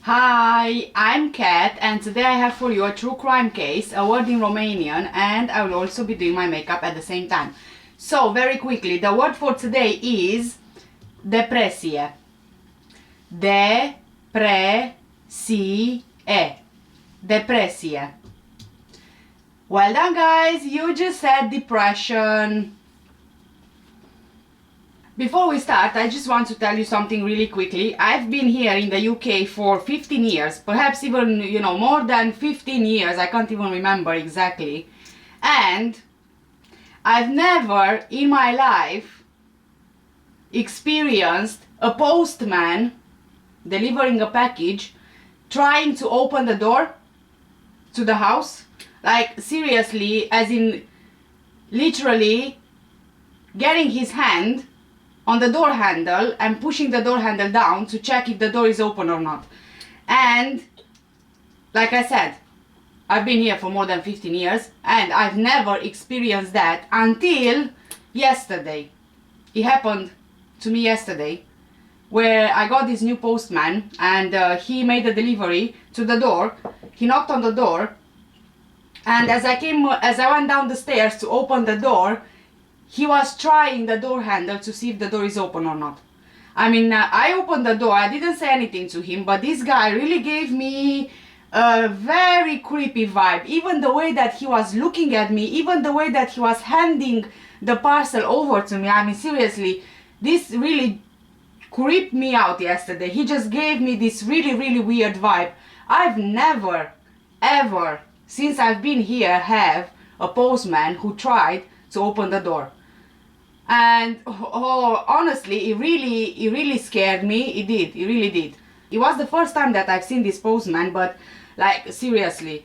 Hi, I'm Kat and today I have for you a true crime case, a word in Romanian, and I will also be doing my makeup at the same time. So, very quickly, the word for today is depresie. Depresie. Depresie. Well done, guys, you just said depression. Before we start, I just want to tell you something really quickly. I've been here in the UK for 15 years, perhaps even, more than 15 years, I can't even remember exactly. And I've never in my life experienced a postman delivering a package trying to open the door to the house. Like, seriously, as in literally getting his hand on the door handle and pushing the door handle down to check if the door is open or not. And like I said, I've been here for more than 15 years and I've never experienced that until yesterday. It happened to me yesterday, where I got this new postman and he made a delivery to the door. He knocked on the door, and as I went down the stairs to open the door, he was trying the door handle to see if the door is open or not. I mean, I opened the door, I didn't say anything to him, but this guy really gave me a very creepy vibe. Even the way that he was looking at me, even the way that he was handing the parcel over to me. I mean, seriously, this really creeped me out yesterday. He just gave me this really weird vibe. I've never, ever, since I've been here, have a postman who tried to open the door. And honestly, it really scared me. It really did. It was the first time that I've seen this postman, but like, seriously,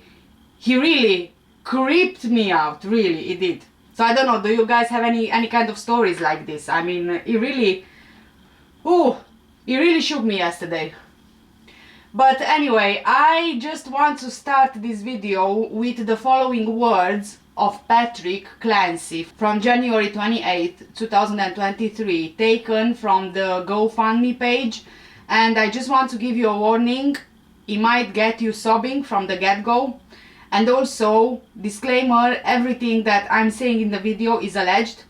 he really creeped me out. Really, it did. So I don't know, do you guys have any kind of stories like this? I mean, it really shook me yesterday. But anyway, I just want to start this video with the following words of Patrick Clancy from January 28, 2023, taken from the GoFundMe page. And I just want to give you a warning, it might get you sobbing from the get-go. And also, disclaimer, everything that I'm saying in the video is alleged.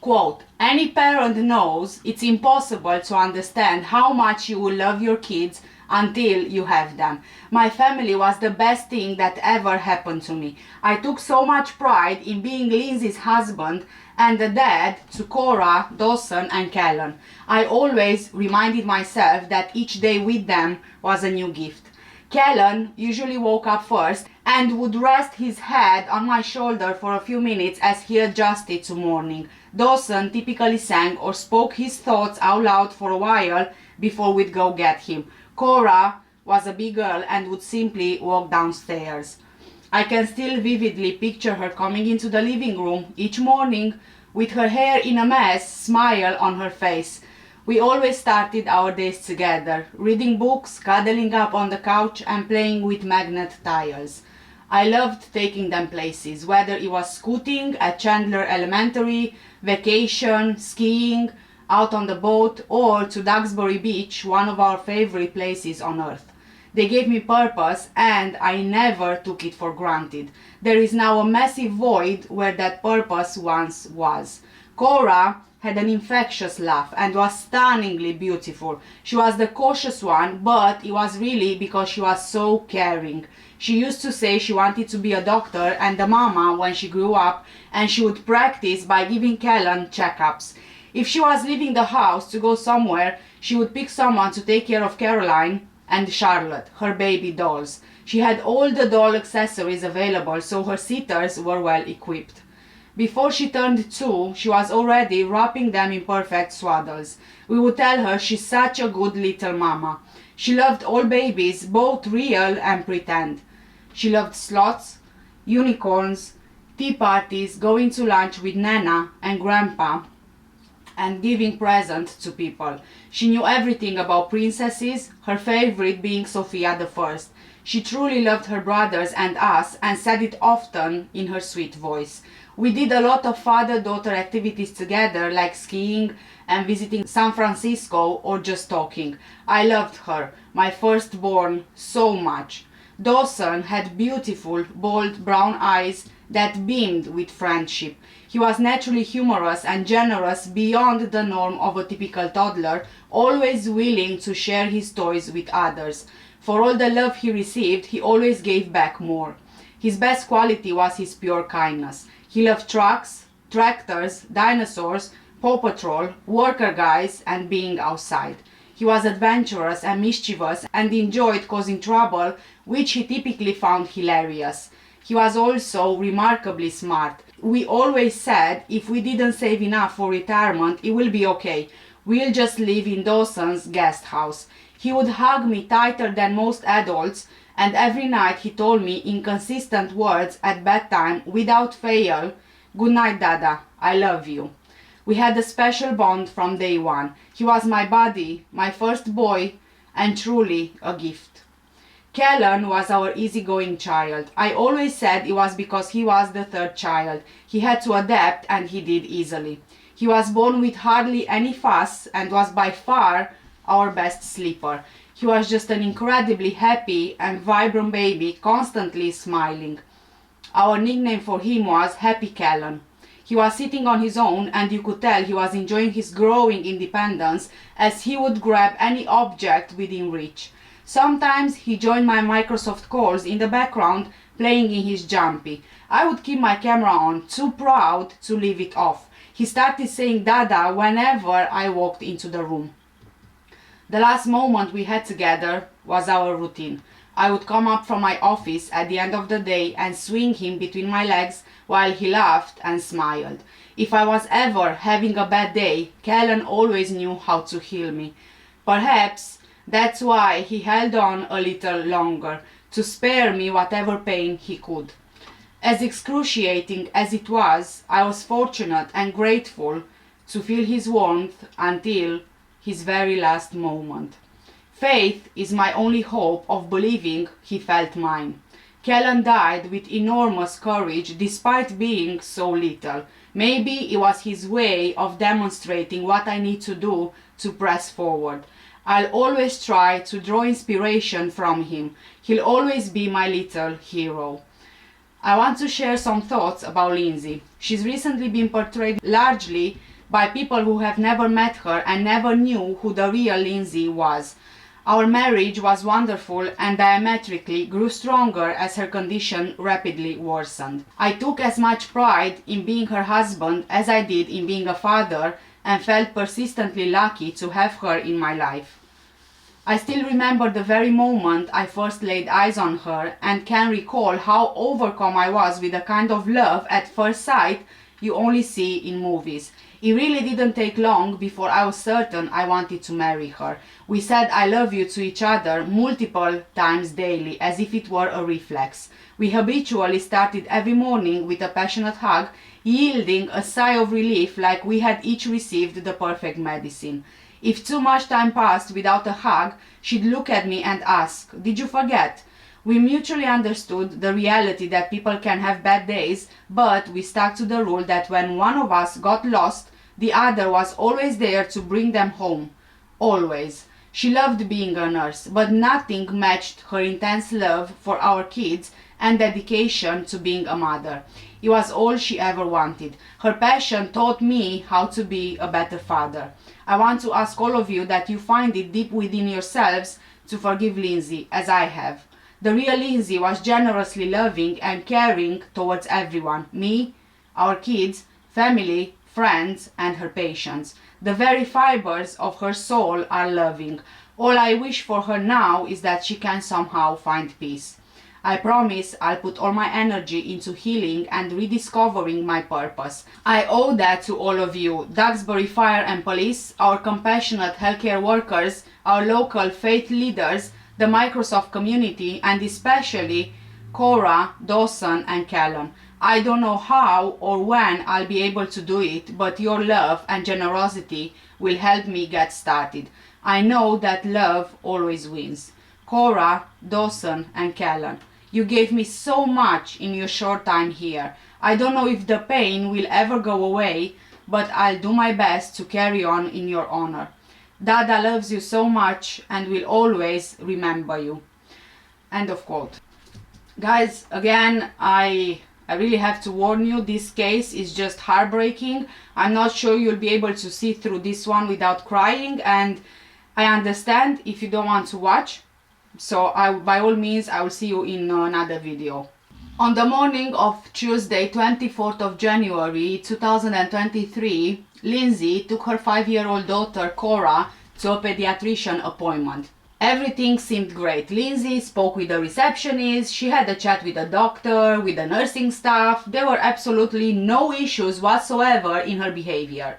Quote, any parent knows it's impossible to understand how much you will love your kids until you have them. My family was the best thing that ever happened to me. I took so much pride in being Lindsay's husband and the dad to Cora, Dawson and Callum. I always reminded myself that each day with them was a new gift. Callum usually woke up first and would rest his head on my shoulder for a few minutes as he adjusted to morning. Dawson typically sang or spoke his thoughts out loud for a while before we'd go get him. Cora was a big girl and would simply walk downstairs. I can still vividly picture her coming into the living room each morning with her hair in a mess, smile on her face. We always started our days together, reading books, cuddling up on the couch and playing with magnet tiles. I loved taking them places, whether it was scooting at Chandler Elementary, vacation, skiing, out on the boat, or to Duxbury Beach, one of our favorite places on earth. They gave me purpose and I never took it for granted. There is now a massive void where that purpose once was. Cora had an infectious laugh and was stunningly beautiful. She was the cautious one, but it was really because she was so caring. She used to say she wanted to be a doctor and a mama when she grew up, and she would practice by giving Callum checkups. If she was leaving the house to go somewhere, she would pick someone to take care of Caroline and Charlotte, her baby dolls. She had all the doll accessories available, so her sitters were well equipped. Before she turned 2, she was already wrapping them in perfect swaddles. We would tell her she's such a good little mama. She loved all babies, both real and pretend. She loved sloths, unicorns, tea parties, going to lunch with Nana and Grandpa, and giving presents to people. She knew everything about princesses, her favorite being Sophia the First. She truly loved her brothers and us and said it often in her sweet voice. We did a lot of father-daughter activities together, like skiing and visiting San Francisco or just talking. I loved her, my firstborn, so much. Dawson had beautiful, bold brown eyes that beamed with friendship. He was naturally humorous and generous beyond the norm of a typical toddler, always willing to share his toys with others. For all the love he received, he always gave back more. His best quality was his pure kindness. He loved trucks, tractors, dinosaurs, Paw Patrol, worker guys, and being outside. He was adventurous and mischievous and enjoyed causing trouble, which he typically found hilarious. He was also remarkably smart. We always said if we didn't save enough for retirement, it will be okay. We'll just live in Dawson's guest house. He would hug me tighter than most adults, and every night he told me in consistent words at bedtime without fail, "Good night, Dada, I love you." We had a special bond from day one. He was my buddy, my first boy, and truly a gift. Callan was our easygoing child. I always said it was because he was the third child. He had to adapt, and he did easily. He was born with hardly any fuss and was by far our best sleeper. He was just an incredibly happy and vibrant baby, constantly smiling. Our nickname for him was Happy Callan. He was sitting on his own, and you could tell he was enjoying his growing independence as he would grab any object within reach. Sometimes he joined my Microsoft calls in the background, playing in his jumpy. I would keep my camera on, too proud to leave it off. He started saying Dada whenever I walked into the room. The last moment we had together was our routine. I would come up from my office at the end of the day and swing him between my legs while he laughed and smiled. If I was ever having a bad day, Callan always knew how to heal me. Perhaps that's why he held on a little longer, to spare me whatever pain he could. As excruciating as it was, I was fortunate and grateful to feel his warmth until his very last moment. Faith is my only hope of believing he felt mine. Callan died with enormous courage despite being so little. Maybe it was his way of demonstrating what I need to do to press forward. I'll always try to draw inspiration from him. He'll always be my little hero. I want to share some thoughts about Lindsay. She's recently been portrayed largely by people who have never met her and never knew who the real Lindsay was. Our marriage was wonderful and diametrically grew stronger as her condition rapidly worsened. I took as much pride in being her husband as I did in being a father, and felt persistently lucky to have her in my life. I still remember the very moment I first laid eyes on her, and can recall how overcome I was with the kind of love at first sight you only see in movies. It really didn't take long before I was certain I wanted to marry her. We said I love you to each other multiple times daily, as if it were a reflex. We habitually started every morning with a passionate hug, yielding a sigh of relief like we had each received the perfect medicine. If too much time passed without a hug, she'd look at me and ask, "Did you forget?" We mutually understood the reality that people can have bad days, but we stuck to the rule that when one of us got lost, the other was always there to bring them home. Always. She loved being a nurse, but nothing matched her intense love for our kids and dedication to being a mother. It was all she ever wanted. Her passion taught me how to be a better father. I want to ask all of you that you find it deep within yourselves to forgive Lindsay, as I have. The real Lindsay was generously loving and caring towards everyone. Me, our kids, family, friends, and her patients. The very fibers of her soul are loving. All I wish for her now is that she can somehow find peace. I promise I'll put all my energy into healing and rediscovering my purpose. I owe that to all of you, Duxbury Fire and Police, our compassionate healthcare workers, our local faith leaders, the Microsoft community, and especially Cora, Dawson, and Callan. I don't know how or when I'll be able to do it, but your love and generosity will help me get started. I know that love always wins. Cora, Dawson, and Callan, you gave me so much in your short time here. I don't know if the pain will ever go away, but I'll do my best to carry on in your honor. Dada loves you so much and will always remember you." End of quote. Guys, again, I really have to warn you, this case is just heartbreaking. I'm not sure you'll be able to see through this one without crying, and I understand if you don't want to watch. So by all means, I will see you in another video. On the morning of Tuesday, 24th of January 2023, Lindsay took her 5-year-old daughter Cora to a pediatrician appointment. Everything seemed great. Lindsay spoke with the receptionist, she had a chat with the doctor, with the nursing staff. There were absolutely no issues whatsoever in her behavior.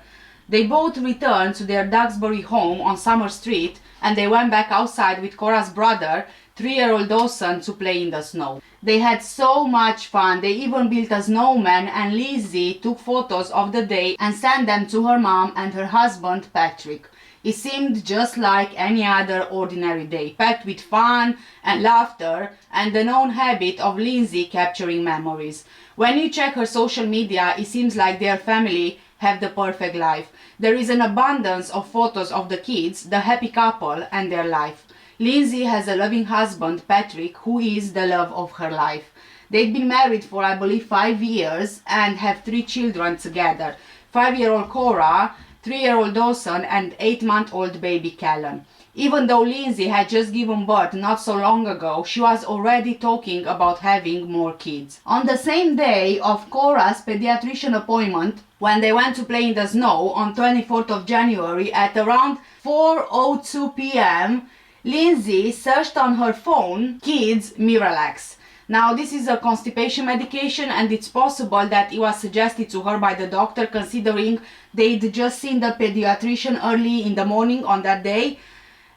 They both returned to their Duxbury home on Summer Street, and they went back outside with Cora's brother, 3-year-old Dawson, to play in the snow. They had so much fun. They even built a snowman, and Lindsay took photos of the day and sent them to her mom and her husband Patrick. It seemed just like any other ordinary day, packed with fun and laughter and the known habit of Lindsay capturing memories. When you check her social media, it seems like their family have the perfect life. There is an abundance of photos of the kids, the happy couple, and their life. Lindsay has a loving husband, Patrick, who is the love of her life. They've been married for, I believe, 5 years and have 3 children together. 5-year-old Cora, 3-year-old Dawson, and 8-month-old baby Callan. Even though Lindsay had just given birth not so long ago, she was already talking about having more kids. On the same day of Cora's pediatrician appointment, when they went to play in the snow on 24th of January at around 4:02 p.m., Lindsay searched on her phone Kids Miralax. Now, this is a constipation medication, and it's possible that it was suggested to her by the doctor, considering they'd just seen the pediatrician early in the morning on that day.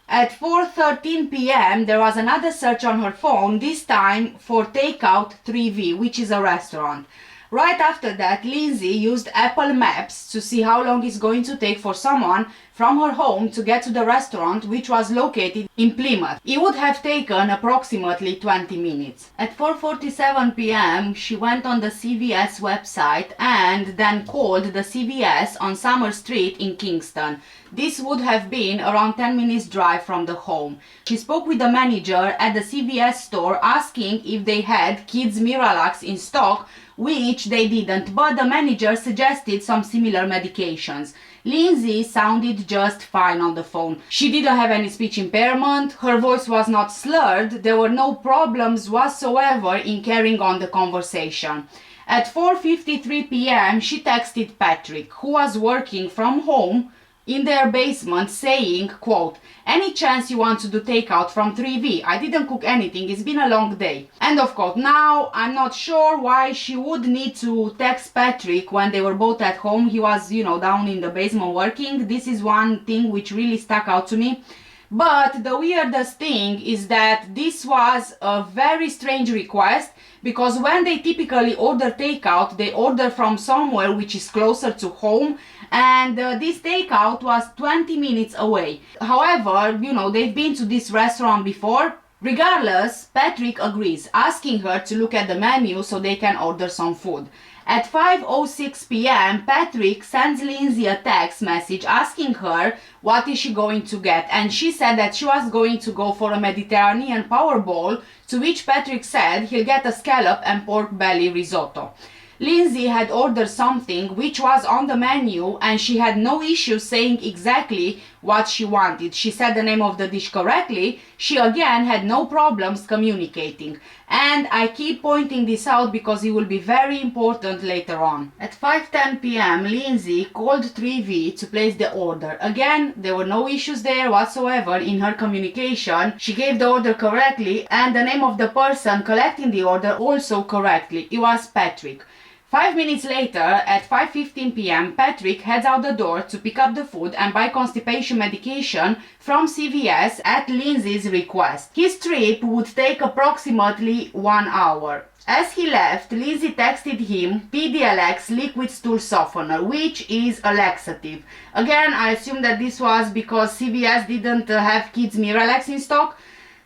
At 4:13 p.m. there was another search on her phone, this time for Takeout 3V, which is a restaurant. Right after that, Lindsay used Apple Maps to see how long it's going to take for someone from her home to get to the restaurant, which was located in Plymouth. It would have taken approximately 20 minutes. At 4:47 p.m. she went on the CVS website and then called the CVS on Summer Street in Kingston. This would have been around 10 minutes drive from the home. She spoke with the manager at the CVS store asking if they had Kids Miralax in stock, which they didn't, but the manager suggested some similar medications. Lindsay sounded just fine on the phone. She didn't have any speech impairment, her voice was not slurred, there were no problems whatsoever in carrying on the conversation. At 4:53 p.m. she texted Patrick, who was working from home in their basement, saying, quote, "Any chance you want to do takeout from 3V? I didn't cook anything, it's been a long day." End of quote. Now, I'm not sure why she would need to text Patrick when they were both at home. He was, down in the basement working. This is one thing which really stuck out to me. But the weirdest thing is that this was a very strange request, because when they typically order takeout, they order from somewhere which is closer to home, and this takeout was 20 minutes away. However, they've been to this restaurant before. Regardless, Patrick agrees, asking her to look at the menu so they can order some food. At 5:06 p.m. Patrick sends Lindsay a text message asking her what is she going to get, and she said that she was going to go for a Mediterranean power bowl, to which Patrick said he'll get a scallop and pork belly risotto. Lindsay had ordered something which was on the menu, and she had no issue saying exactly what she wanted. She said the name of the dish correctly. She again had no problems communicating. And I keep pointing this out because it will be very important later on. At 5:10 p.m. Lindsay called 3V to place the order. Again, there were no issues there whatsoever in her communication. She gave the order correctly, and the name of the person collecting the order also correctly. It was Patrick. 5 minutes later, at 5:15 p.m., Patrick heads out the door to pick up the food and buy constipation medication from CVS at Lindsay's request. His trip would take approximately 1 hour. As he left, Lindsay texted him PDLX liquid stool softener, which is a laxative. Again, I assume that this was because CVS didn't have Kids Miralax in stock.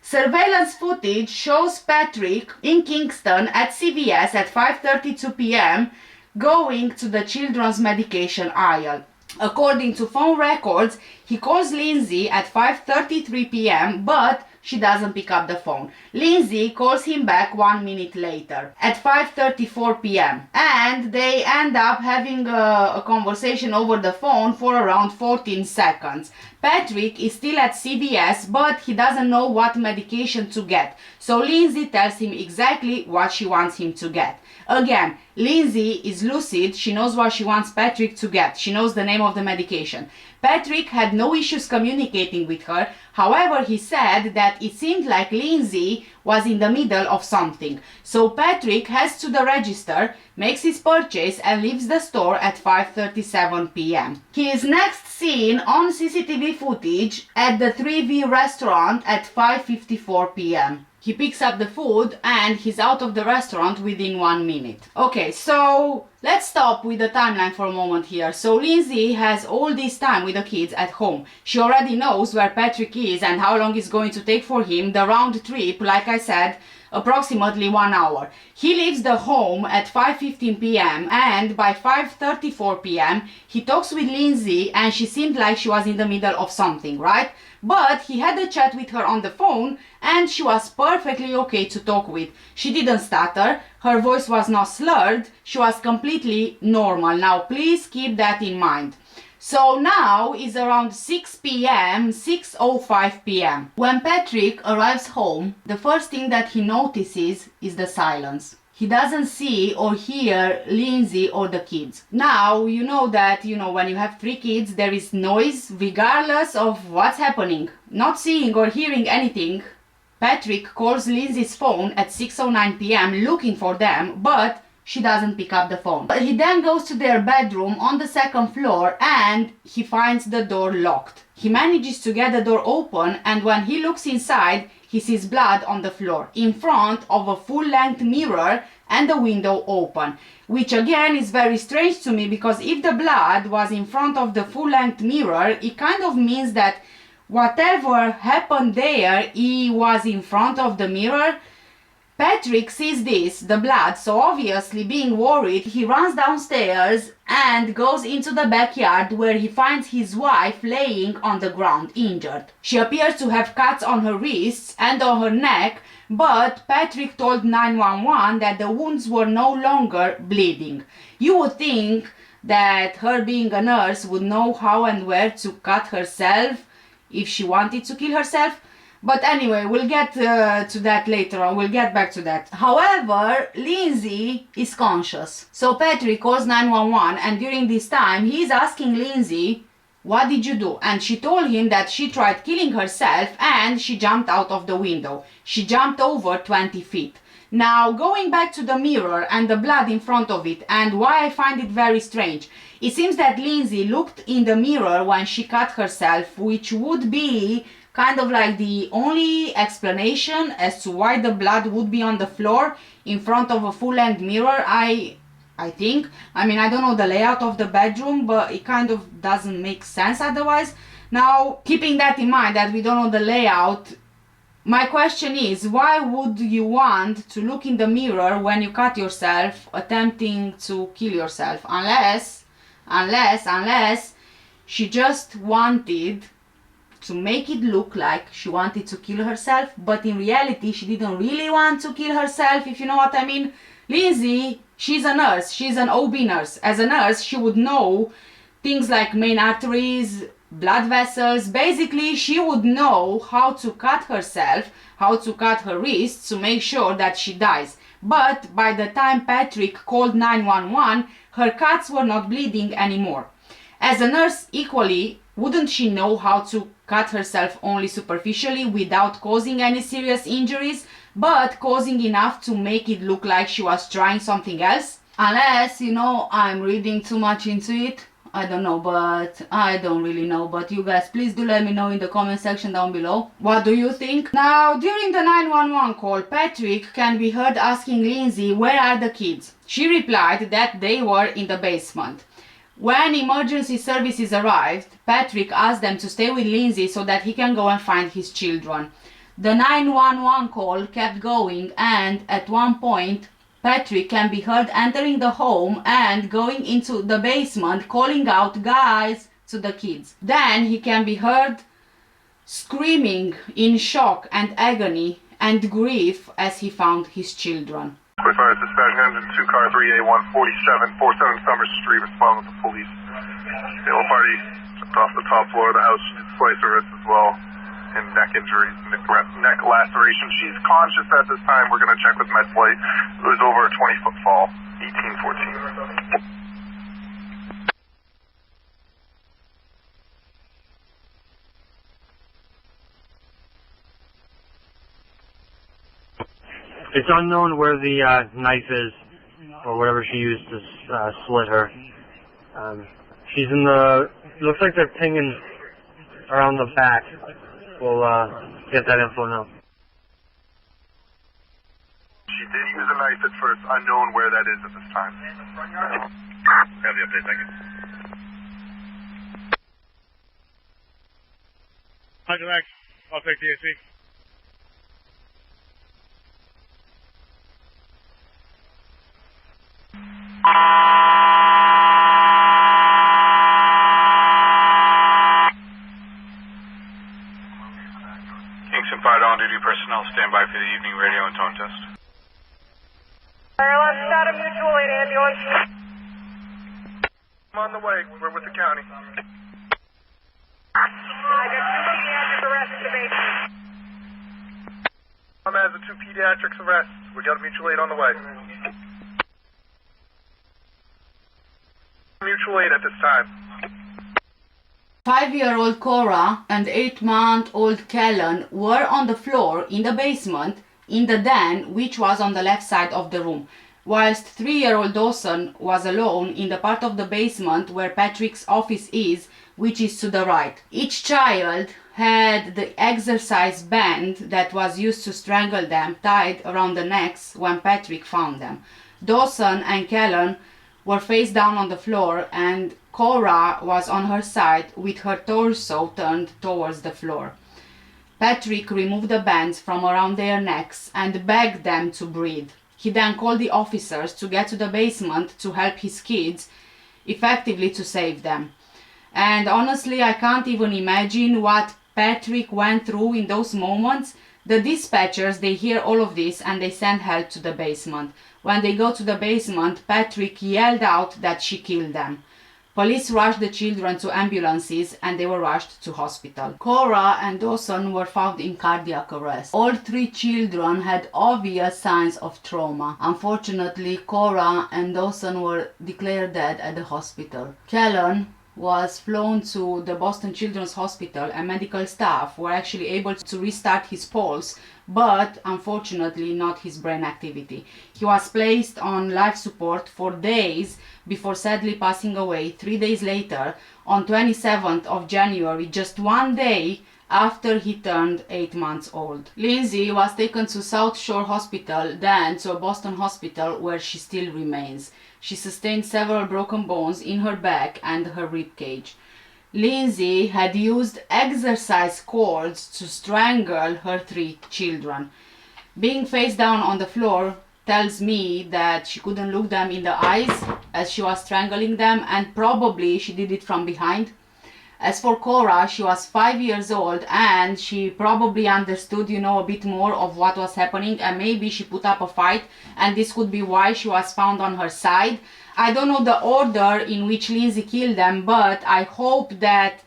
Surveillance footage shows Patrick in Kingston at CVS at 5:32 p.m. going to the children's medication aisle. According to phone records, he calls Lindsay at 5:33 p.m. but she doesn't pick up the phone. Lindsay calls him back 1 minute later at 5:34 p.m. and they end up having a conversation over the phone for around 14 seconds. Patrick is still at CVS, but he doesn't know what medication to get. So Lindsay tells him exactly what she wants him to get. Again, Lindsay is lucid, she knows what she wants Patrick to get. She knows the name of the medication. Patrick had no issues communicating with her. However, he said that it seemed like Lindsay was in the middle of something. So Patrick heads to the register, makes his purchase and leaves the store at 5:37 p.m. He is next seen on CCTV footage at the 3V restaurant at 5:54 p.m. He picks up the food and he's out of the restaurant within 1 minute. Okay, so let's stop with the timeline for a moment here. So Lindsay has all this time with the kids at home. She already knows where Patrick is and how long it's going to take for him. The round trip, like I said, approximately 1 hour. He leaves the home at 5:15 p.m. and by 5:34 p.m. he talks with Lindsay and she seemed like she was in the middle of something, right? But he had a chat with her on the phone and she was perfectly okay to talk with. She didn't stutter, her voice was not slurred, she was completely normal. Now please keep that in mind. So now is around 6 p.m., 6:05 p.m. When Patrick arrives home, the first thing that he notices is the silence. He doesn't see or hear Lindsay or the kids. Now, you know that, when you have 3 kids, there is noise regardless of what's happening. Not seeing or hearing anything, Patrick calls Lindsay's phone at 6:09 p.m. looking for them, but she doesn't pick up the phone. He then goes to their bedroom on the 2nd floor and he finds the door locked. He manages to get the door open and when he looks inside, he sees blood on the floor in front of a full-length mirror and the window open. Which again is very strange to me because if the blood was in front of the full-length mirror, it kind of means that whatever happened there, he was in front of the mirror. Patrick sees this, the blood, so obviously being worried, he runs downstairs and goes into the backyard where he finds his wife laying on the ground, injured. She appears to have cuts on her wrists and on her neck, but Patrick told 911 that the wounds were no longer bleeding. You would think that her being a nurse would know how and where to cut herself if she wanted to kill herself. But anyway, we'll get to that later on. We'll get back to that. However, Lindsay is conscious. So Patrick calls 911 and during this time, he's asking Lindsay, what did you do? And she told him that she tried killing herself and she jumped out of the window. She jumped over 20 feet. Now, going back to the mirror and the blood in front of it and why I find it very strange. It seems that Lindsay looked in the mirror when she cut herself, which would be kind of like the only explanation as to why the blood would be on the floor in front of a full-length mirror, I think. I mean, I don't know the layout of the bedroom, but it kind of doesn't make sense otherwise. Now, keeping that in mind that we don't know the layout, my question is, why would you want to look in the mirror when you cut yourself attempting to kill yourself? Unless she just wanted to make it look like she wanted to kill herself, but in reality she didn't really want to kill herself, if you know what I mean. Lindsay, she's a nurse, she's an OB nurse. As a nurse, she would know things like main arteries, blood vessels. Basically, she would know how to cut herself, how to cut her wrists to make sure that she dies. But by the time Patrick called 911, her cuts were not bleeding anymore. As a nurse, equally, wouldn't she know how to cut herself only superficially without causing any serious injuries, but causing enough to make it look like she was trying something else? Unless, I'm reading too much into it. I don't know, but I don't really know. But you guys, please do let me know in the comment section down below. What do you think? Now, during the 911 call, Patrick can be heard asking Lindsay, where are the kids? She replied that they were in the basement. When emergency services arrived, Patrick asked them to stay with Lindsay so that he can go and find his children. The 911 call kept going and at one point Patrick can be heard entering the home and going into the basement, calling out "guys" to the kids. Then he can be heard screaming in shock and agony and grief as he found his children. Quick fire dispatch, engine 2 car 3A147, 47 Summer Street, respond with the police. The whole party jumped off the top floor of the house, slice her wrist as well, and neck injuries, neck laceration. She's conscious at this time. We're going to check with med flight. It was over a 20-foot fall, 1814. It's unknown where the knife is, or whatever she used to slit her. She's in the, looks like they're pinging around the back. We'll get that info now. She did use a knife at first, unknown where that is at this time. Have the update, thank you. Roger, Max. I'll take the AC. Kingston 5 on-duty personnel, stand by for the evening radio and tone test. Let's start a mutual aid ambulance. I'm on the way. We're with the county. I got two pediatric arrests in the basement. I'm as a 2 pediatrics arrests. We got a mutual aid on the way. Mutual aid at this time. 5-year-old Cora and 8-month-old Kellen were on the floor in the basement in the den, which was on the left side of the room, whilst 3-year-old Dawson was alone in the part of the basement where Patrick's office is, which is to the right. Each child had the exercise band that was used to strangle them tied around the necks when Patrick found them. Dawson and Kellen were face down on the floor and Cora was on her side with her torso turned towards the floor. Patrick removed the bands from around their necks and begged them to breathe. He then called the officers to get to the basement to help his kids, effectively to save them. And honestly, I can't even imagine what Patrick went through in those moments. The dispatchers, they hear all of this and they send help to the basement. When they go to the basement, Patrick yelled out that she killed them. Police rushed the children to ambulances and they were rushed to hospital. Cora and Dawson were found in cardiac arrest. All 3 children had obvious signs of trauma. Unfortunately, Cora and Dawson were declared dead at the hospital. Kellen was flown to the Boston Children's Hospital and medical staff were actually able to restart his pulse, but unfortunately not his brain activity. He was placed on life support for days before sadly passing away 3 days later on 27th of January, just 1 day after he turned 8 months old. Lindsay was taken to South Shore Hospital, then to a Boston hospital where she still remains. She sustained several broken bones in her back and her rib cage. Lindsay had used exercise cords to strangle her 3 children. Being face down on the floor tells me that she couldn't look them in the eyes as she was strangling them, and probably she did it from behind. As for Cora, she was 5 years old and she probably understood, a bit more of what was happening, and maybe she put up a fight and this could be why she was found on her side. I don't know the order in which Lindsay killed them, but I hope that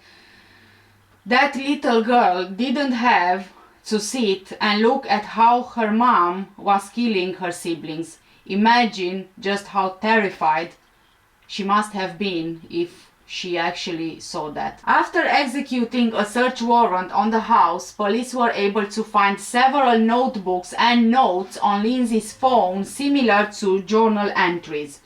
that little girl didn't have to sit and look at how her mom was killing her siblings. Imagine just how terrified she must have been if she actually saw that. After executing a search warrant on the house, police were able to find several notebooks and notes on Lindsay's phone similar to journal entries.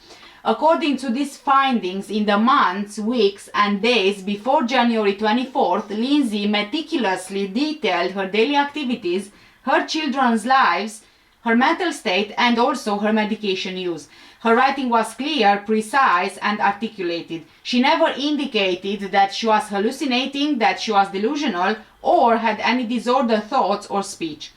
According to these findings, in the months, weeks and days before January 24th, Lindsay meticulously detailed her daily activities, her children's lives, her mental state and also her medication use. Her writing was clear, precise and articulated. She never indicated that she was hallucinating, that she was delusional or had any disordered thoughts or speech.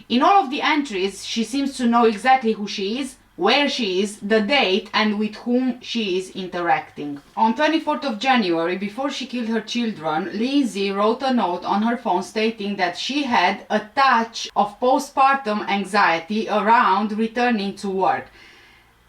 In all of the entries, she seems to know exactly who she is, where she is, the date, and with whom she is interacting. On 24th of January, before she killed her children, Lindsay wrote a note on her phone stating that she had a touch of postpartum anxiety around returning to work.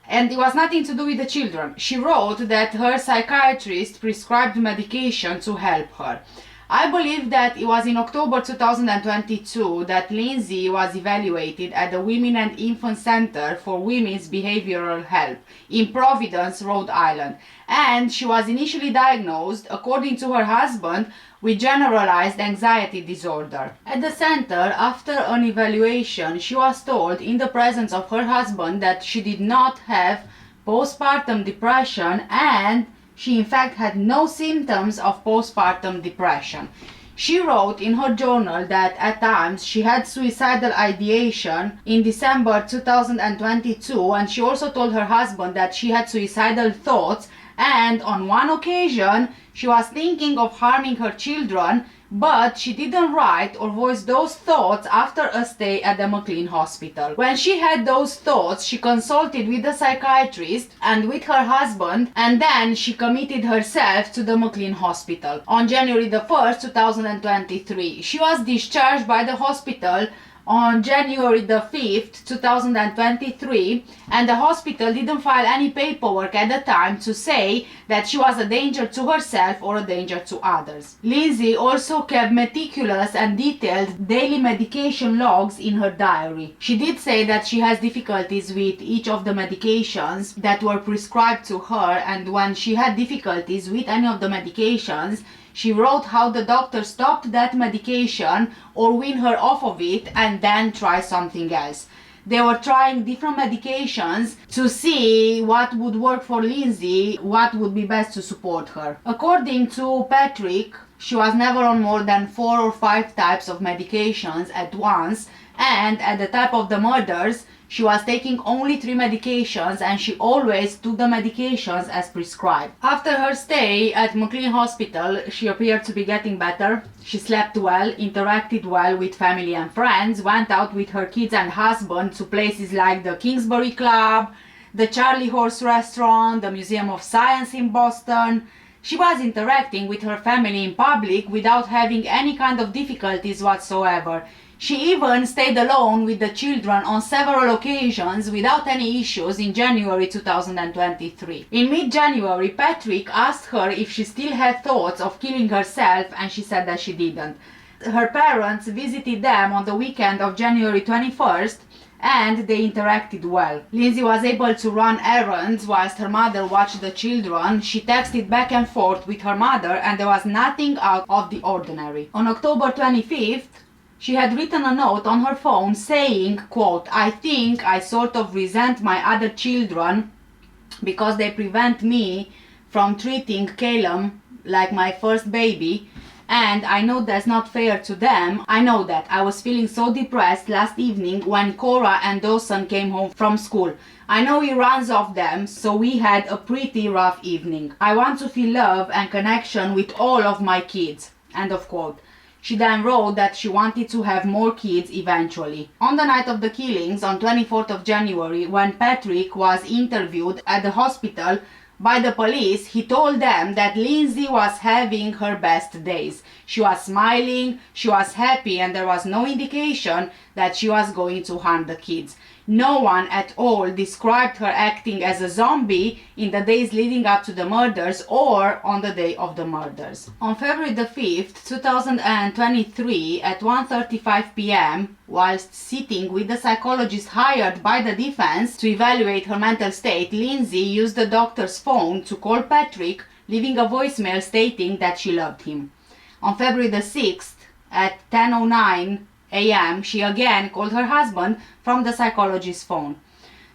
And it was nothing to do with the children. She wrote that her psychiatrist prescribed medication to help her. I believe that it was in October 2022 that Lindsay was evaluated at the Women and Infant Center for Women's Behavioral Health in Providence, Rhode Island, and she was initially diagnosed, according to her husband, with generalized anxiety disorder. At the center, after an evaluation, she was told in the presence of her husband that she did not have postpartum depression, and she in fact had no symptoms of postpartum depression. She wrote in her journal that at times she had suicidal ideation in December 2022, and she also told her husband that she had suicidal thoughts, and on one occasion she was thinking of harming her children, but she didn't write or voice those thoughts after a stay at the McLean Hospital. When she had those thoughts, she consulted with the psychiatrist and with her husband, and then she committed herself to the McLean Hospital. On January the 1st, 2023, she was discharged by the hospital on January the 5th, 2023, and the hospital didn't file any paperwork at the time to say that she was a danger to herself or a danger to others. Lindsay also kept meticulous and detailed daily medication logs in her diary. She did say that she has difficulties with each of the medications that were prescribed to her, and when she had difficulties with any of the medications, she wrote how the doctor stopped that medication or wean her off of it and then try something else. They were trying different medications to see what would work for Lindsay, what would be best to support her. According to Patrick, she was never on more than 4 or 5 types of medications at once, and at the time of the murders, she was taking only 3 medications, and she always took the medications as prescribed. After her stay at McLean Hospital, she appeared to be getting better. She slept well, interacted well with family and friends, went out with her kids and husband to places like the Kingsbury Club, the Charlie Horse Restaurant, the Museum of Science in Boston. She was interacting with her family in public without having any kind of difficulties whatsoever. She even stayed alone with the children on several occasions without any issues in January 2023. In mid-January, Patrick asked her if she still had thoughts of killing herself, and she said that she didn't. Her parents visited them on the weekend of January 21st, and they interacted well. Lindsay was able to run errands whilst her mother watched the children. She texted back and forth with her mother, and there was nothing out of the ordinary. On October 25th, she had written a note on her phone saying, quote, "I think I sort of resent my other children because they prevent me from treating Calum like my first baby, and I know that's not fair to them. I know that. I was feeling so depressed last evening when Cora and Dawson came home from school. I know he runs off them, so we had a pretty rough evening. I want to feel love and connection with all of my kids." End of quote. She then wrote that she wanted to have more kids eventually. On the night of the killings, on 24th of January, when Patrick was interviewed at the hospital by the police, he told them that Lindsay was having her best days. She was smiling, she was happy, and there was no indication that she was going to harm the kids. No one at all described her acting as a zombie in the days leading up to the murders or on the day of the murders. On February the 5th, 2023, at 1:35 p.m., whilst sitting with the psychologist hired by the defense to evaluate her mental state, Lindsay used the doctor's phone to call Patrick, leaving a voicemail stating that she loved him. On February the 6th, at 10:09 a.m., she again called her husband from the psychologist's phone.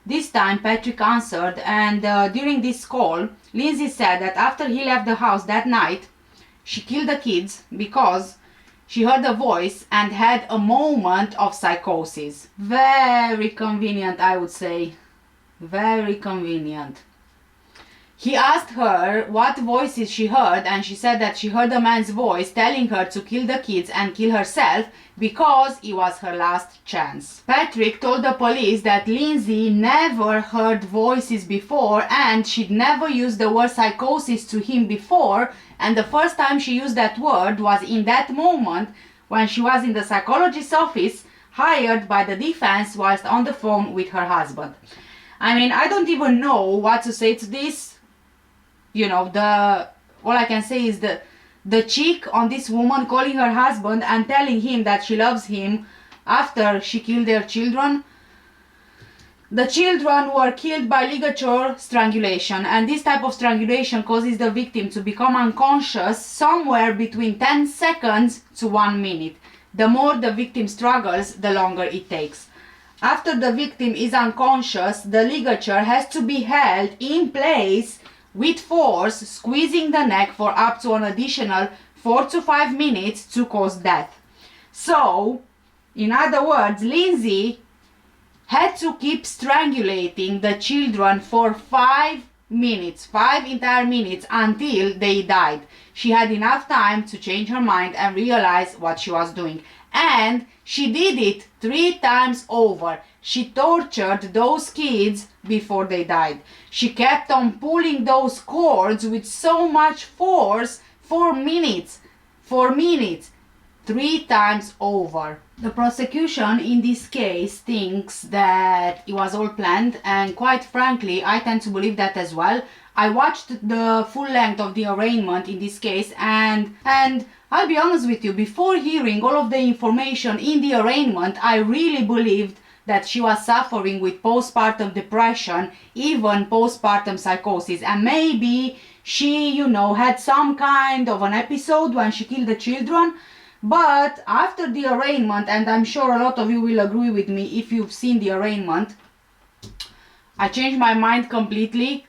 This time Patrick answered, and during this call, Lindsay said that after he left the house that night, she killed the kids because she heard a voice and had a moment of psychosis. Very convenient, I would say. Very convenient. He asked her what voices she heard, and she said that she heard a man's voice telling her to kill the kids and kill herself because it was her last chance. Patrick told the police that Lindsay never heard voices before and she'd never used the word psychosis to him before, and the first time she used that word was in that moment when she was in the psychologist's office, hired by the defense whilst on the phone with her husband. I mean, I don't even know what to say to this. You know, all I can say is the cheek on this woman calling her husband and telling him that she loves him after she killed their children. The children were killed by ligature strangulation, and this type of strangulation causes the victim to become unconscious somewhere between 10 seconds to 1 minute. The more the victim struggles, the longer it takes. After the victim is unconscious, the ligature has to be held in place with force, squeezing the neck for up to an additional 4 to 5 minutes to cause death. So, in other words, Lindsay had to keep strangulating the children for 5 minutes, 5 entire minutes, until they died. She had enough time to change her mind and realize what she was doing. And she did it 3 times over. She tortured those kids before they died. She kept on pulling those cords with so much force for minutes. 3 times over. The prosecution in this case thinks that it was all planned, and quite frankly, I tend to believe that as well. I watched the full length of the arraignment in this case, and I'll be honest with you, before hearing all of the information in the arraignment, I really believed that she was suffering with postpartum depression, even postpartum psychosis, and maybe she, you know, had some kind of an episode when she killed the children. But after the arraignment, and I'm sure a lot of you will agree with me if you've seen the arraignment, I changed my mind completely.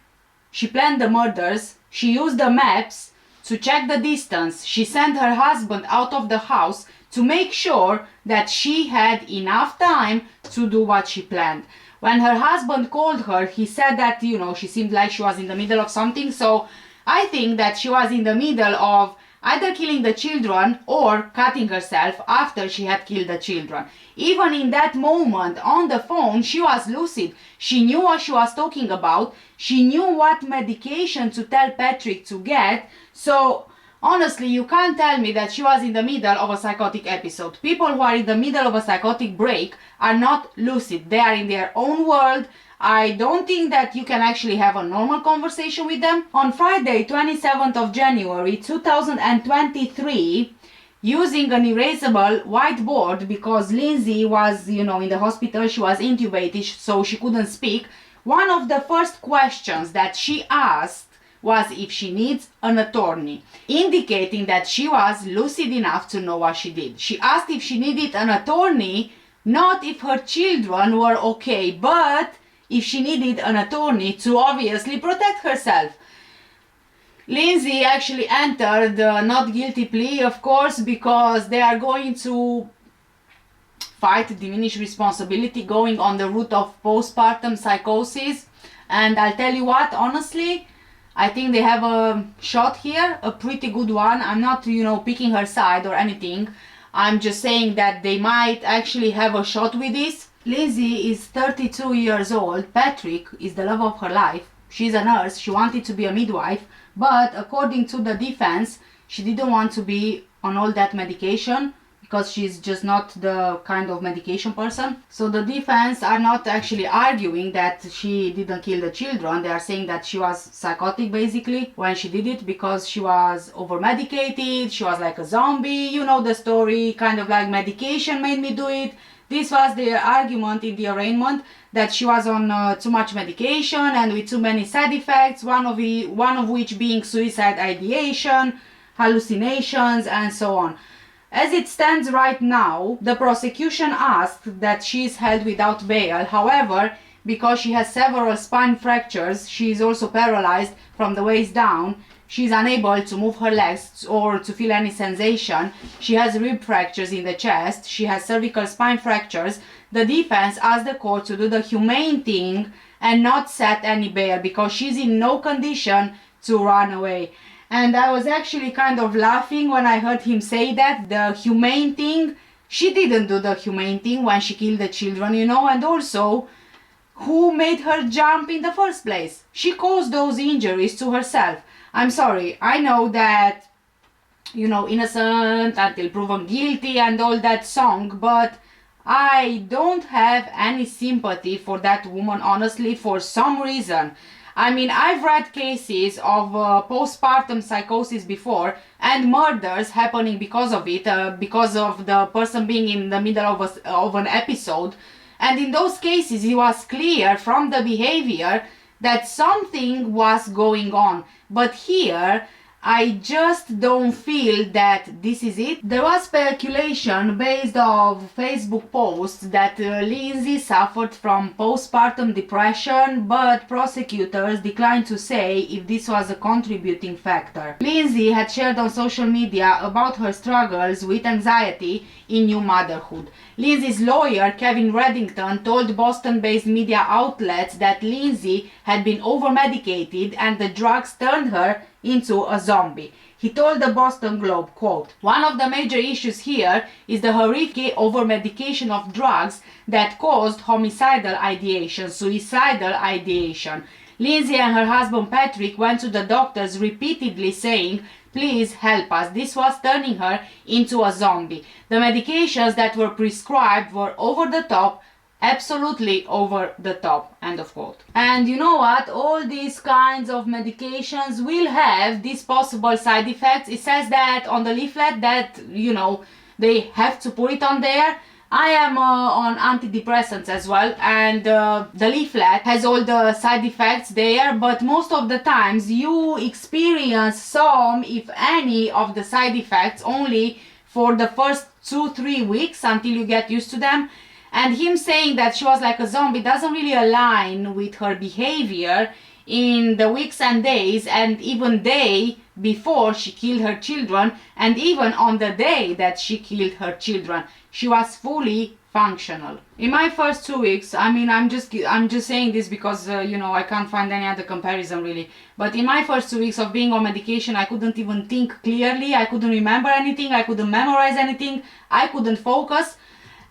She planned the murders, she used the maps to check the distance, she sent her husband out of the house to make sure that she had enough time to do what she planned. When her husband called her, he said that, you know, she seemed like she was in the middle of something, so I think that she was in the middle of either killing the children or cutting herself after she had killed the children. Even in that moment on the phone, she was lucid. She knew what she was talking about. She knew what medication to tell Patrick to get. So honestly, you can't tell me that she was in the middle of a psychotic episode. People who are in the middle of a psychotic break are not lucid. They are in their own world. I don't think that you can actually have a normal conversation with them. On Friday, 27th of January 2023, using an erasable whiteboard, because Lindsay was, you know, in the hospital, she was intubated, so she couldn't speak. One of the first questions that she asked was if she needs an attorney, indicating that she was lucid enough to know what she did. She asked if she needed an attorney, not if her children were okay, but if she needed an attorney to obviously protect herself. Lindsay actually entered not guilty plea, of course, because they are going to fight diminished responsibility going on the route of postpartum psychosis. And I'll tell you what, honestly, I think they have a shot here, a pretty good one. I'm not, you know, picking her side or anything. I'm just saying that they might actually have a shot with this. Lindsay is 32 years old. Patrick is the love of her life. She's a nurse. She wanted to be a midwife, but according to the defense, she didn't want to be on all that medication because she's just not the kind of medication person. So the defense are not actually arguing that she didn't kill the children. They are saying that she was psychotic basically when she did it because she was over medicated. She was like a zombie. You know the story, kind of like medication made me do it. This was their argument in the arraignment, that she was on too much medication and with too many side effects, one of which being suicide ideation, hallucinations, and so on. As it stands right now, the prosecution asked that she is held without bail. However, because she has several spine fractures, she is also paralyzed from the waist down. She is unable to move her legs or to feel any sensation. She has rib fractures in the chest. She has cervical spine fractures. the defense asked the court to do the humane thing and not set any bail because she's in no condition to run away. And I was actually kind of laughing when I heard him say that, the humane thing. She didn't do the humane thing when she killed the children, you know, and also, who made her jump in the first place? She caused those injuries to herself. I'm sorry, I know that, you know, innocent until proven guilty and all that song, but I don't have any sympathy for that woman, honestly, for some reason. I mean, I've read cases of postpartum psychosis before and murders happening because of it, because of the person being in the middle of an episode. And in those cases, it was clear from the behavior that something was going on. But here, I just don't feel that this is it. There was speculation based on Facebook posts that Lindsay suffered from postpartum depression, but prosecutors declined to say if this was a contributing factor. Lindsay had shared on social media about her struggles with anxiety in new motherhood. Lindsay's lawyer, Kevin Reddington, told Boston-based media outlets that Lindsay had been over-medicated and the drugs turned her into a zombie. He told the Boston Globe, quote, "One of the major issues here is the horrific over-medication of drugs that caused homicidal ideation, suicidal ideation. Lindsay and her husband Patrick went to the doctors repeatedly saying, 'Please help us.' This was turning her into a zombie. The medications that were prescribed were over the top, absolutely over the top," end of quote. And you know what? All these kinds of medications will have these possible side effects. It says that on the leaflet that, you know, they have to put it on there. I am on antidepressants as well, and the leaflet has all the side effects there, but most of the times you experience some, if any, of the side effects only for the first 2-3 weeks until you get used to them. And him saying that she was like a zombie doesn't really align with her behavior in the weeks and days and even day before she killed her children, and even on the day that she killed her children. She was fully functional. In my first 2 weeks, I mean, I'm just saying this because, you know, I can't find any other comparison really. But in my first 2 weeks of being on medication, I couldn't even think clearly. I couldn't remember anything. I couldn't memorize anything. I couldn't focus.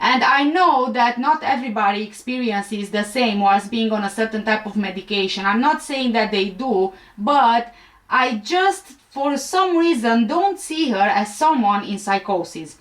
And I know that not everybody experiences the same whilst being on a certain type of medication. I'm not saying that they do, but I just, for some reason, don't see her as someone in psychosis.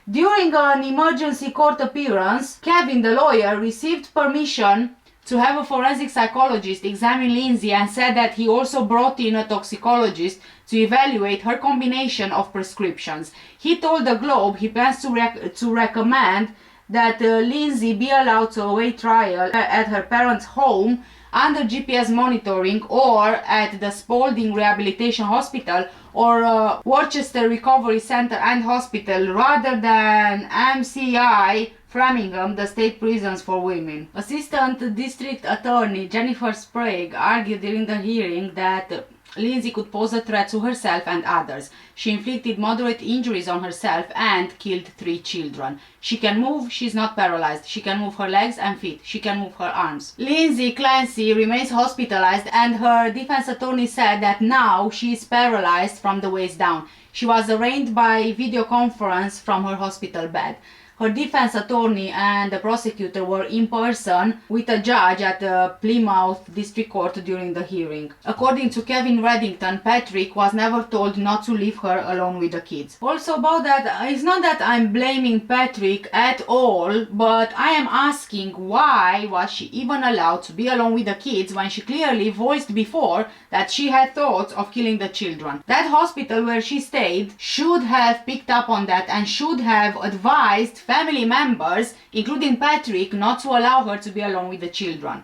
During an emergency court appearance, Kevin, the lawyer, received permission to have a forensic psychologist examine Lindsay and said that he also brought in a toxicologist to evaluate her combination of prescriptions. He told the Globe he plans to recommend that Lindsay be allowed to await trial at her parents' home under GPS monitoring or at the Spalding Rehabilitation Hospital or Worcester Recovery Center and Hospital rather than MCI Framingham, the state prisons for women. Assistant District Attorney Jennifer Sprague argued during the hearing that Lindsay could pose a threat to herself and others. She inflicted moderate injuries on herself and killed 3 children. She can move, she's not paralyzed. She can move her legs and feet. She can move her arms. Lindsay Clancy remains hospitalized, and her defense attorney said that now she is paralyzed from the waist down. She was arraigned by video conference from her hospital bed. Her defense attorney and the prosecutor were in person with a judge at the Plymouth District Court during the hearing. According to Kevin Reddington, Patrick was never told not to leave her alone with the kids. Also about that, it's not that I'm blaming Patrick at all, but I am asking why was she even allowed to be alone with the kids when she clearly voiced before that she had thoughts of killing the children. That hospital where she stayed should have picked up on that and should have advised family members, including Patrick, not to allow her to be alone with the children.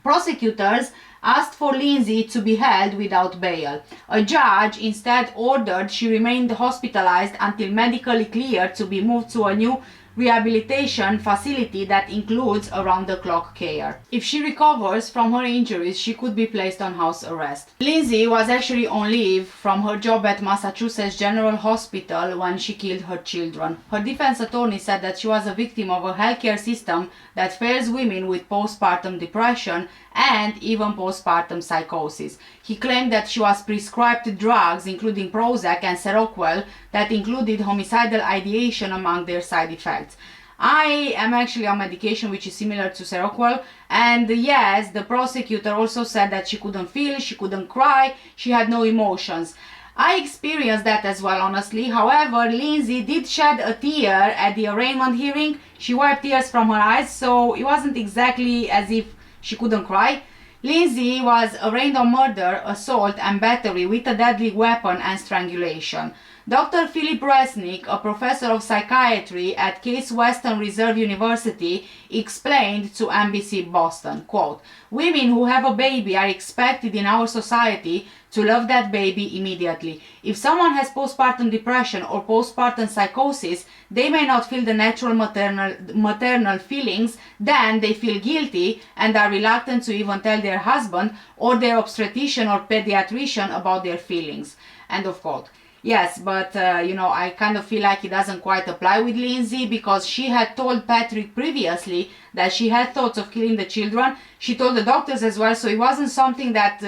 Prosecutors asked for Lindsay to be held without bail. A judge instead ordered she remained hospitalized until medically cleared to be moved to a new rehabilitation facility that includes around-the-clock care. If she recovers from her injuries, she could be placed on house arrest. Lindsay was actually on leave from her job at Massachusetts General Hospital when she killed her children. Her defense attorney said that she was a victim of a healthcare system that fails women with postpartum depression and even postpartum psychosis. He claimed that she was prescribed drugs including Prozac and Seroquel that included homicidal ideation among their side effects. I am actually on medication which is similar to Seroquel, and yes, the prosecutor also said that she couldn't feel, she couldn't cry, she had no emotions. I experienced that as well, honestly. However, Lindsay did shed a tear at the arraignment hearing. She wiped tears from her eyes, so it wasn't exactly as if she couldn't cry. Lindsay was arraigned on murder, assault and battery with a deadly weapon and strangulation. Dr. Philip Resnick, a professor of psychiatry at Case Western Reserve University, explained to NBC Boston, quote, "Women who have a baby are expected in our society to love that baby immediately. If someone has postpartum depression or postpartum psychosis, they may not feel the natural maternal feelings, then they feel guilty and are reluctant to even tell their husband or their obstetrician or pediatrician about their feelings." End of quote. Yes, but I kind of feel like it doesn't quite apply with Lindsay, because she had told Patrick previously that she had thoughts of killing the children. She told the doctors as well, so it wasn't something that,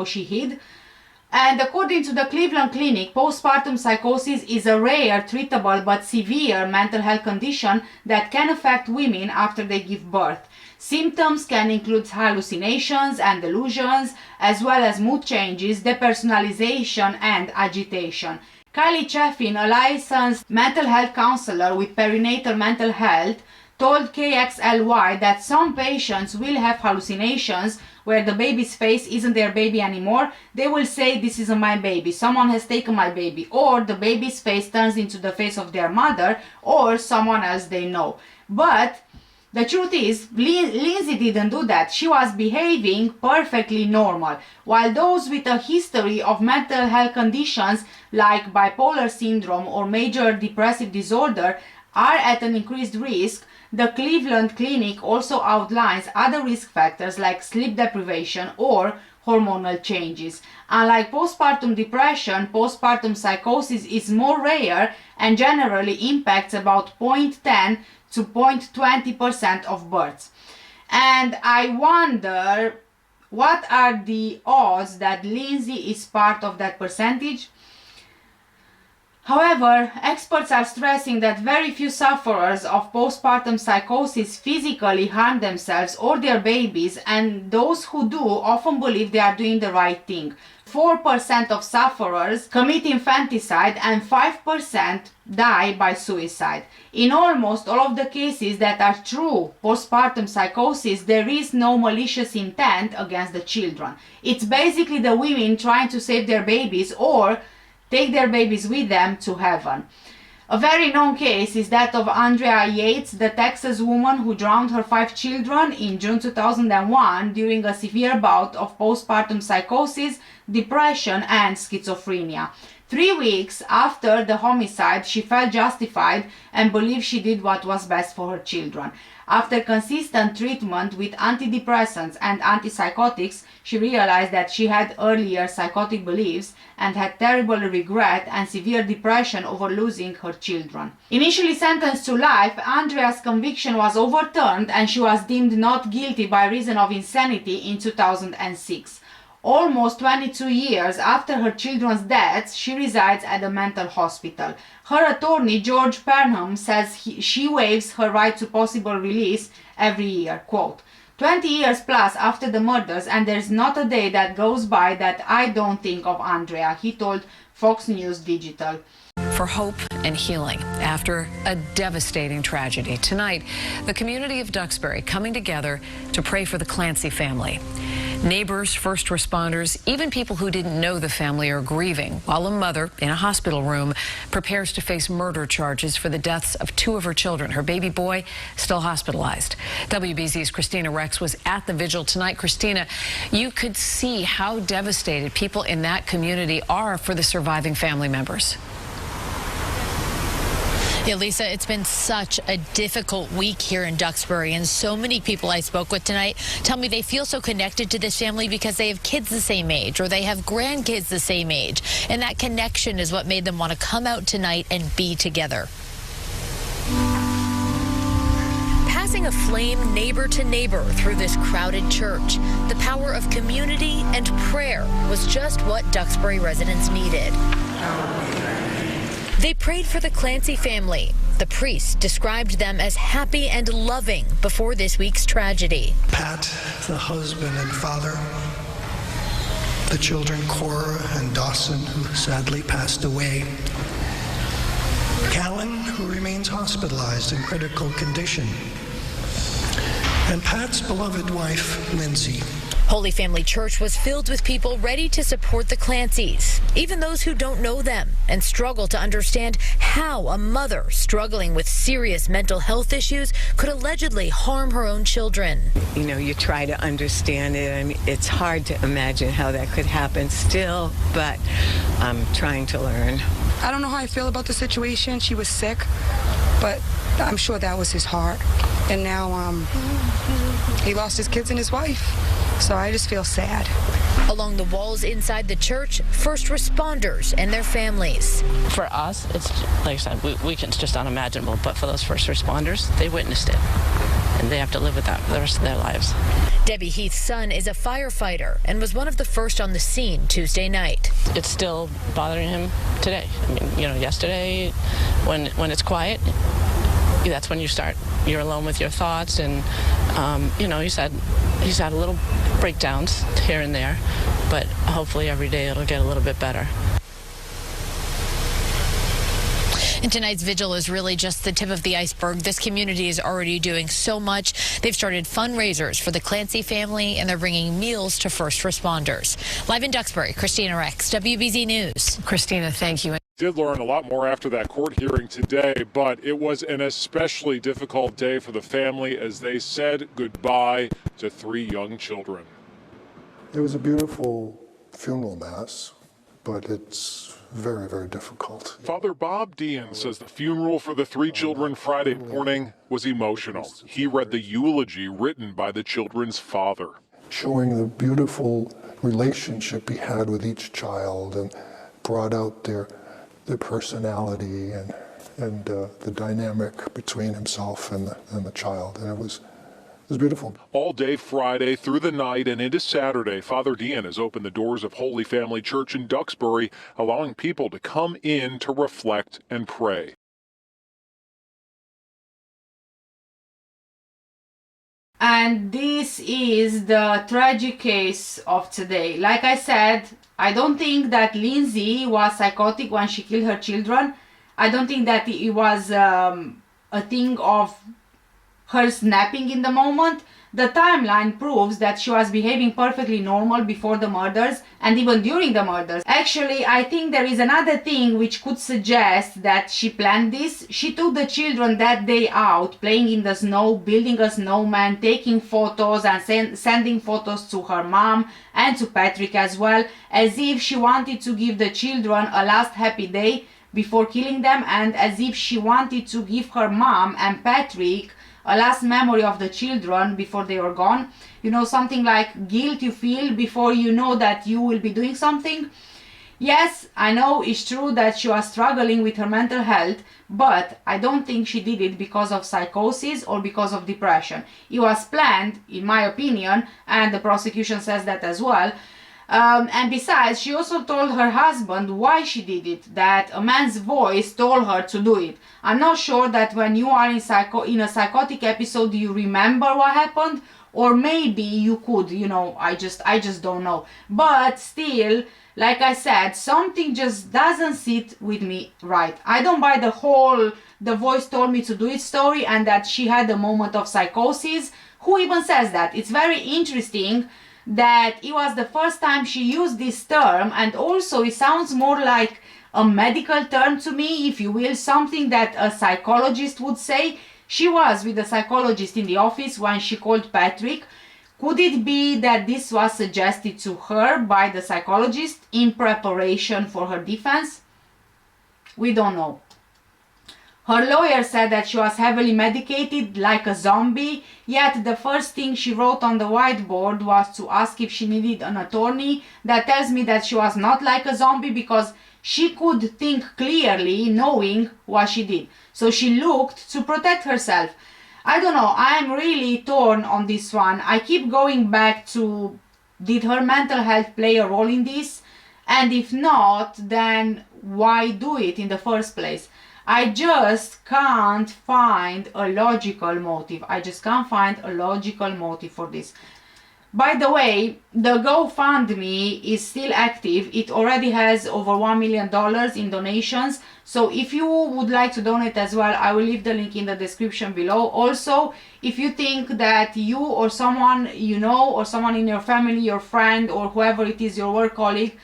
she hid. And according to the Cleveland Clinic, postpartum psychosis is a rare, treatable, but severe mental health condition that can affect women after they give birth. Symptoms can include hallucinations and delusions, as well as mood changes, depersonalization, and agitation. Kylie Chaffin, a licensed mental health counselor with perinatal mental health, told KXLY that some patients will have hallucinations where the baby's face isn't their baby anymore. They will say, "This isn't my baby, someone has taken my baby," or the baby's face turns into the face of their mother or someone else they know. But the truth is, Lindsay didn't do that. She was behaving perfectly normal. While those with a history of mental health conditions like bipolar syndrome or major depressive disorder are at an increased risk, the Cleveland Clinic also outlines other risk factors like sleep deprivation or hormonal changes. Unlike postpartum depression, postpartum psychosis is more rare and generally impacts about 0.10 to 0.20% of births. And I wonder, what are the odds that Lindsay is part of that percentage? However, experts are stressing that very few sufferers of postpartum psychosis physically harm themselves or their babies, and those who do often believe they are doing the right thing. 4% of sufferers commit infanticide and 5% die by suicide. In almost all of the cases that are true postpartum psychosis, there is no malicious intent against the children. It's basically the women trying to save their babies or take their babies with them to heaven. A very known case is that of Andrea Yates, the Texas woman who drowned her 5 children in June 2001 during a severe bout of postpartum psychosis, depression, and schizophrenia. 3 weeks after the homicide, she felt justified and believed she did what was best for her children. After consistent treatment with antidepressants and antipsychotics, she realized that she had earlier psychotic beliefs and had terrible regret and severe depression over losing her children. Initially sentenced to life, Andrea's conviction was overturned and she was deemed not guilty by reason of insanity in 2006. Almost 22 years after her children's deaths, she resides at a mental hospital. Her attorney, George Pernham, says she waives her right to possible release every year. Quote, 20 years plus after the murders, and there's not a day that goes by that I don't think of Andrea, he told Fox News Digital. For hope and healing after a devastating tragedy. Tonight, the community of Duxbury coming together to pray for the Clancy family. Neighbors, first responders, even people who didn't know the family are grieving, while a mother in a hospital room prepares to face murder charges for the deaths of 2 of her children. Her baby boy still hospitalized. WBZ's Christina Rex was at the vigil tonight. Christina, you could see how devastated people in that community are for the surviving family members. Yeah, Lisa, it's been such a difficult week here in Duxbury, and so many people I spoke with tonight tell me they feel so connected to this family because they have kids the same age or they have grandkids the same age, and that connection is what made them want to come out tonight and be together. Passing a flame neighbor to neighbor through this crowded church, the power of community and prayer was just what Duxbury residents needed. They prayed for the Clancy family. The priest described them as happy and loving before this week's tragedy. Pat, the husband and father, the children Cora and Dawson, who sadly passed away, Callan, who remains hospitalized in critical condition, and Pat's beloved wife, Lindsay. Holy Family Church was filled with people ready to support the Clancys, even those who don't know them and struggle to understand how a mother struggling with serious mental health issues could allegedly harm her own children. You know, you try to understand it. I mean, it's hard to imagine how that could happen still, but I'm trying to learn. I don't know how I feel about the situation. She was sick, but I'm sure that was his heart. And now he lost his kids and his wife. So I just feel sad. Along the walls inside the church, first responders and their families. For us, it's like I said, it's just unimaginable. But for those first responders, they witnessed it. And they have to live with that for the rest of their lives. Debbie Heath's son is a firefighter and was one of the first on the scene Tuesday night. It's still bothering him today. I mean, you know, yesterday, when it's quiet, that's when you start. You're alone with your thoughts, and you know, he's had a little breakdowns here and there, but hopefully every day it'll get a little bit better. And tonight's vigil is really just the tip of the iceberg. This community is already doing so much. They've started fundraisers for the Clancy family, and they're bringing meals to first responders. Live in Duxbury, Christina Rex, WBZ News. Christina, thank you. Did learn a lot more after that court hearing today, but it was an especially difficult day for the family as they said goodbye to 3 young children. It was a beautiful funeral mass, but it's very, very difficult. Father Bob Dean says the funeral for the 3 children Friday morning was emotional. He read the eulogy written by the children's father, showing the beautiful relationship he had with each child and brought out their personality and the dynamic between himself and the child, and it was beautiful. All day Friday through the night and into Saturday, Father Dean has opened the doors of Holy Family Church in Duxbury, allowing people to come in to reflect and pray. And this is the tragic case of today. Like I said, I don't think that Lindsay was psychotic when she killed her children. I don't think that it was a thing of her snapping in the moment. The timeline proves that she was behaving perfectly normal before the murders and even during the murders. Actually, I think there is another thing which could suggest that she planned this. She took the children that day out, playing in the snow, building a snowman, taking photos and sending photos to her mom and to Patrick as well, as if she wanted to give the children a last happy day before killing them, and as if she wanted to give her mom and Patrick a last memory of the children before they were gone. You know, something like guilt you feel before you know that you will be doing something. Yes, I know it's true that she was struggling with her mental health, but I don't think she did it because of psychosis or because of depression. It was planned, in my opinion, and the prosecution says that as well. And besides, she also told her husband why she did it, that a man's voice told her to do it. I'm not sure that when you are in a psychotic episode you remember what happened, or maybe you could, you know, I just don't know. But still, like I said, something just doesn't sit with me right. I don't buy the voice told me to do it story and that she had a moment of psychosis. Who even says that? It's very interesting that it was the first time she used this term, and also it sounds more like a medical term to me, if you will, something that a psychologist would say. She was with a psychologist in the office when she called Patrick. Could it be that this was suggested to her by the psychologist in preparation for her defense? We don't know. Her lawyer said that she was heavily medicated like a zombie, yet the first thing she wrote on the whiteboard was to ask if she needed an attorney. That tells me that she was not like a zombie because she could think clearly knowing what she did. So she looked to protect herself. I don't know, I'm really torn on this one. I keep going back to, did her mental health play a role in this? And if not, then why do it in the first place? I just can't find a logical motive. I just can't find a logical motive for this. By the way, the GoFundMe is still active. It already has over $1 million in donations. So if you would like to donate as well, I will leave the link in the description below. Also, if you think that you or someone you know, or someone in your family, your friend, or whoever it is, your work colleague,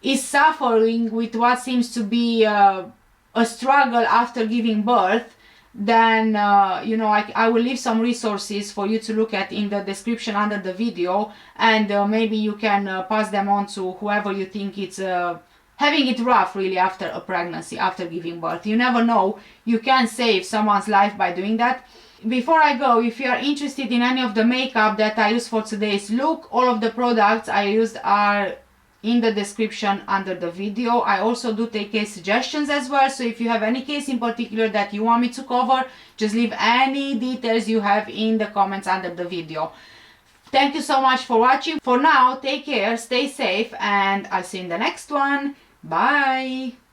is suffering with what seems to be a struggle after giving birth, then you know, I will leave some resources for you to look at in the description under the video, and maybe you can pass them on to whoever you think it's having it rough really after a pregnancy, after giving birth. You never know, you can save someone's life by doing that. Before I go, if you are interested in any of the makeup that I use for today's look, all of the products I used are in the description under the video. I also do take case suggestions as well, so if you have any case in particular that you want me to cover, just leave any details you have in the comments under the video. Thank you so much for watching. For now, take care, stay safe, and I'll see you in the next one. Bye!